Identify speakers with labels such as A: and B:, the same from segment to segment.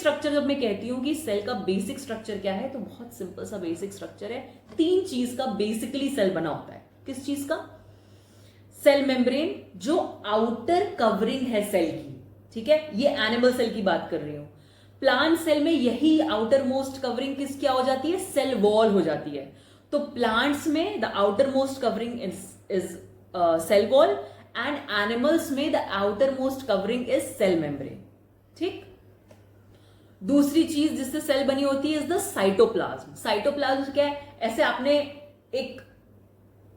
A: Structure जब मैं कहती हूं कि सेल का बेसिक स्ट्रक्चर क्या है, तो बहुत सिंपल सा बेसिक स्ट्रक्चर है। 3 चीज का बेसिकली सेल बना होता है। किस चीज का? सेल मेम्ब्रेन, जो आउटर कवरिंग है सेल की, ठीक है, ये एनिमल सेल की बात कर रही हूं। प्लांट सेल में यही आउटर मोस्ट कवरिंग किस क्या हो जाती है? सेल वॉल हो जाती है। तो प्लांट्स में the outermost covering is cell wall, and animals में the outermost covering is cell membrane. ठीक। दूसरी चीज जिससे सेल बनी होती है इज द साइटोप्लाज्म। साइटोप्लाज्म क्या है? ऐसे आपने एक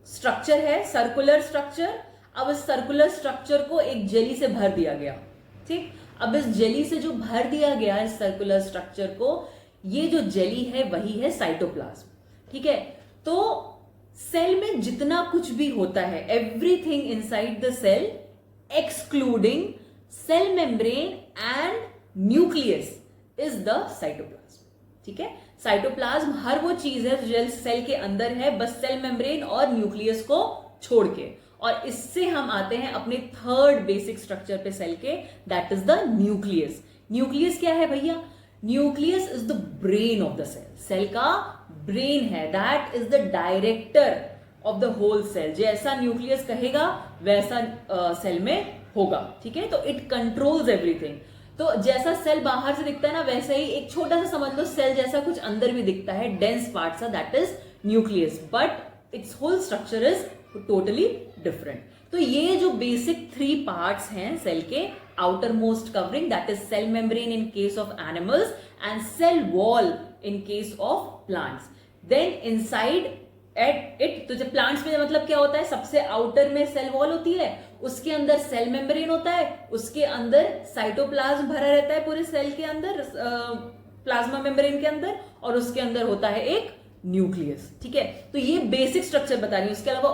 A: स्ट्रक्चर है, सर्कुलर स्ट्रक्चर। अब इस सर्कुलर स्ट्रक्चर को एक जेली से भर दिया गया। ठीक। अब इस जेली से जो भर दिया गया इस सर्कुलर स्ट्रक्चर को, ये जो जेली है वही है साइटोप्लाज्म। ठीक है। तो सेल में जितना कुछ भी होता है, everything inside the cell excluding cell membrane and nucleus is the cytoplasm. ठीक है। साइटोप्लाज्म हर वो चीज है जो सेल के अंदर है, बस सेल मेम्ब्रेन और न्यूक्लियस को छोड़ के। और इससे हम आते हैं अपने थर्ड बेसिक स्ट्रक्चर पे सेल के, that is the nucleus. Nucleus क्या है भैया? Nucleus is the brain of the cell. Cell का ब्रेन है, that is the director of the whole cell. जैसा न्यूक्लियस कहेगा वैसा सेल में होगा। ठीक है। तो इट कंट्रोल्स एवरीथिंग। तो जैसा सेल बाहर से दिखता है ना, वैसे ही एक छोटा सा समझ लो सेल जैसा कुछ अंदर भी दिखता है, डेंस पार्ट सा, that is nucleus, but it's whole structure is totally different. तो ये जो बेसिक 3 पार्ट्स हैं सेल के, outermost covering that is cell membrane in case of animals and cell wall in case of plants. Then inside at it, तो जब plants में मतलब क्या होता है, सबसे आउटर में सेल वॉल होती है, उसके अंदर सेल मेम्ब्रेन होता है, उसके अंदर साइटोप्लाज्म भरा रहता है पूरे सेल के अंदर, प्लाज्मा मेम्ब्रेन के अंदर, और उसके अंदर होता है एक न्यूक्लियस। ठीक है। तो ये बेसिक स्ट्रक्चर बता रही हूं, इसके अलावा